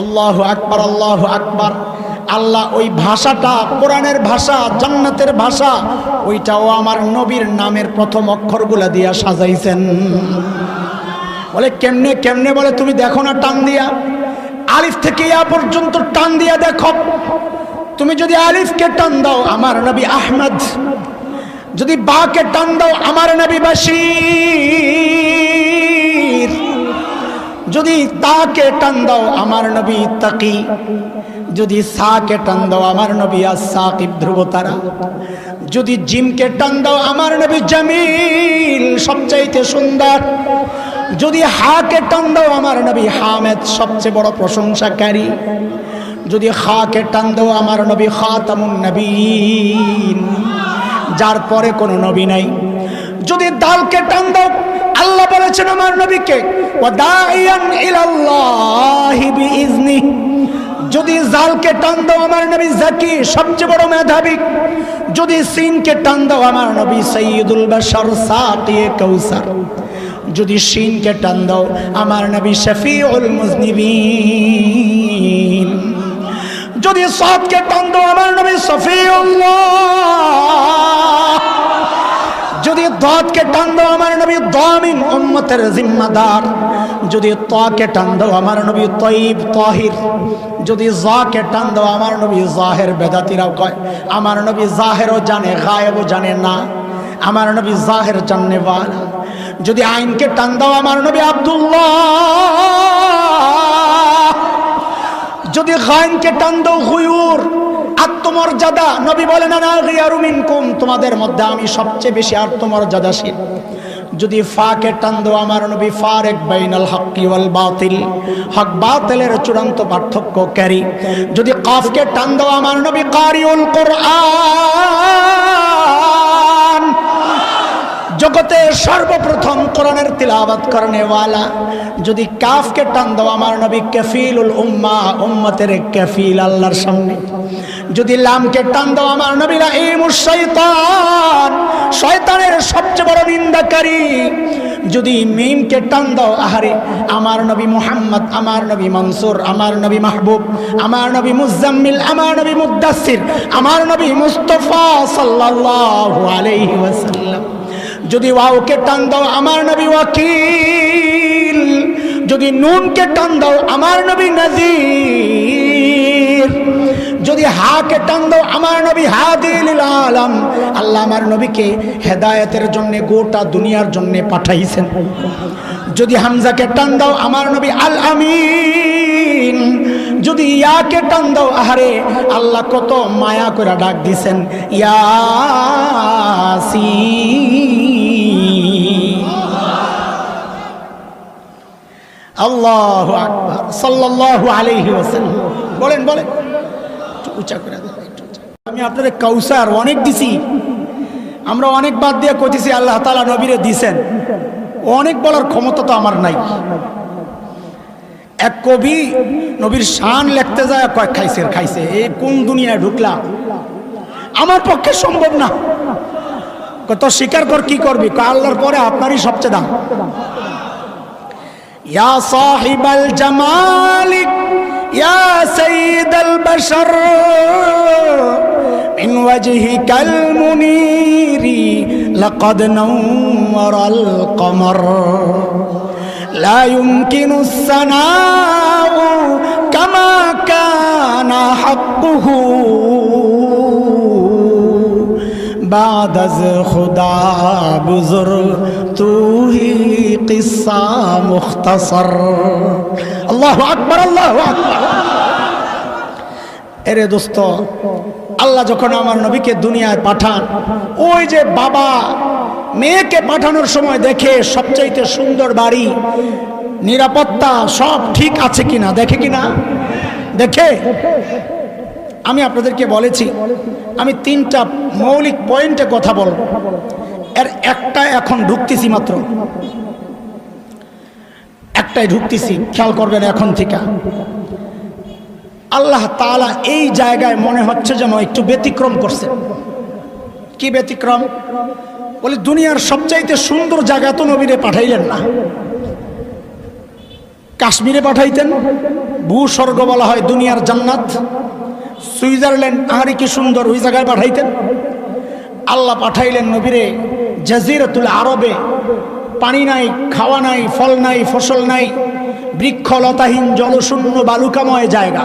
আল্লাহু আকবার, আল্লাহু আকবার। আল্লাহ ওই ভাষাটা, কোরআনের ভাষা, জান্নাতের ভাষা, ওইটাও আমার নবীর নামের প্রথম অক্ষরগুলা দিয়া সাজাইছেন। বলে কেমনে কেমনে? বলে তুমি দেখো না টান দিয়া, আলিফ থেকে ইয়া পর্যন্ত টান দিয়া দেখো। তুমি যদি আলিফকে টান দাও আমার নবী আহমদ, যদি বাকে টান দাও আমার নবী বাশীর, যদি তাকে টান দাও আমার নবী তাকি, যদি সাকে টান দাও আমার নবী আস-সাকিব ধ্রুবতারা, যদি জিমকে টান দাও আমার নবী জামিল সবচাইতে সুন্দর, যদি হাকে টান দাও আমার নবী হামেদ সবচেয়ে বড় প্রশংসাকারী, যদি খাকে টান দাও আমার নবী খাতামুন নবীন যার পরে কোনো নবী নাই, যদি দালকে টান দাও আল্লাহ বলেছেন আমার নবীকে ওয়াদাইয়ান ইলাল্লাহি বিইজনি, যদি জালকে টান দাও আমার নবী জাকি সবচেয়ে বড় মেধাবী, যদি সিনকে টান দাও আমার নবী সাইয়্যিদুল বাশার সাকিয়ে কাউসার, যদি শিনকে টান দাও আমার নবী শফিউল মুজনিবিন, যদি সাদকে টান দাও আমার নবী সফিউল্লাহ, যদি দাদকে টান দাও আমার নবী দামিন উম্মতের জিম্মাদার, যদি তাকে টান দাও আমার নবী তয়্যিব তাহির, যদি জাকে টান দাও আমার নবী জাহের। বেদাতিরাও কয় আমার নবী জাহেরও জানে গায়েবও জানে না, আমার নবী জাহের জাননে ওয়ালা। যদি আইনকে টান দাও আমার নবী আব্দুল্লাহ, যদি গায়নকে টান দাও গুয়ুর আত্মমর্যাদা, নবী বলেন আনা গিয়ারু মিনকুম, তোমাদের মধ্যে আমি সবচেয়ে বেশি আত্মমর্যাদাশীল। যদি ফাকে টান দাও আমার নবী ফারেক বাইনাল হক ওয়াল বাতিল, হক বাতিলের চূড়ান্ত পার্থক্যকারী। যদি কাফকে টান দাও আমার নবী কারিউল কোরআন, জগতে সর্বপ্রথম কোরআনের তিলাওয়াত করনে ওয়ালা। যদি কাফকে টান দাও আমার নবী কাফিলুল উম্মাহ, উম্মতের কাফিল আল্লাহর সামনে। যদি লামকে টান দাও আমার নবী লাঈমুশ শাইতান, শয়তানের সবচেয়ে বড় নিন্দাকারী। যদি মিমকে টান দাও আহারে আমার নবী মুহাম্মদ, আমার নবী মনসুর, আমার নবী মাহবুব, আমার নবী মুজাম্মিল, আমার নবী মুদ্দাসির, আমার নবী মুস্তাফা সাল্লাল্লাহু আলাইহি ওয়াসাল্লাম। যদি ওয়াওকে টান দাও আমার নবী ওয়াকিল, যদি নুনকে টান দাও আমার নবী নাযীর, যদি হাকে টান দাও আমার নবী হাদি লিল আলাম। আল্লাহ আমার নবীকে হেদায়েতের জন্য গোটা দুনিয়ার জন্য পাঠাইছেন। যদি হামজাকে টান দাও আমার নবী আল আমিন, যদি ইয়াকে টান দাও আহারে আল্লাহ কত মায়া করে ডাক দিছেন ইয়াসিন। আল্লাহু আকবার সাল্লাল্লাহু আলাইহি ওয়াসাল্লাম। বলেন বলেন, উচ্চা করে দেন। আমি আপনাদের কাউসার অনেক দিছি, আমরা অনেক বাদ দিয়ে কইতেছি আল্লাহ তাআলা নবীরে দিছেন, অনেক বলার ক্ষমতা তো আমার নাই। এক কবি নবীর শান লিখতে যায় কয় খাইছে খাইছে, এই কোন দুনিয়ায় ঢুকলাম, আমার পক্ষে সম্ভব না। কত স্বীকার কর, কি করবি? আল্লাহর পরে আপনারই সবচেয়ে দাম। ইয়া সাহিবাল জামালিক ইয়া সাইয়্যিদাল বাশার মিন ওয়াজহিকাল মুনীরি লাকাদ নাওয়ারাল কমর লা ইউমকিনুস সানাউ কামা কানা হাক্কুহু बाद अज़ खुदा बुजुर्ग तू ही किस्सा मुख्तसर। अल्लाहु अकबर, अल्लाहु अकबर। এরে দোস্ত, আল্লাহ যখন আমার নবীকে দুনিয়ায় পাঠান, ওই যে বাবা মেয়েকে পাঠানোর সময় দেখে সবচাইতে সুন্দর বাড়ি, নিরাপত্তা সব ঠিক আছে কিনা দেখে, কিনা দেখে। আমি আপনাদেরকে বলেছি আমি তিনটা মৌলিক পয়েন্টে কথা বলব, এর একটা এখন ঢুকতেছি, মাত্র একটাই ঢুকতেছি, খেয়াল করবেন এখন থেকে। আল্লাহ তাআলা এই জায়গায় মনে হচ্ছে যেন একটু ব্যতিক্রম করছে। কি ব্যতিক্রম? বলে দুনিয়ার সবচাইতে সুন্দর জায়গা তো নবীরে পাঠাইলেন না, কাশ্মীরে পাঠাইতেন, ভূস্বর্গ বলা হয় দুনিয়ার জান্নাত। সুইজারল্যান্ড আহারি কি সুন্দর, ওই জায়গায় পাঠাইতেন। আল্লাহ পাঠাইলেন নবীরে জাজিরাতুল আরবে, পানি নাই, খাওয়া নাই, ফল নাই, ফসল নাই, বৃক্ষলতাহীন জলশূন্য বালুকাময় জায়গা।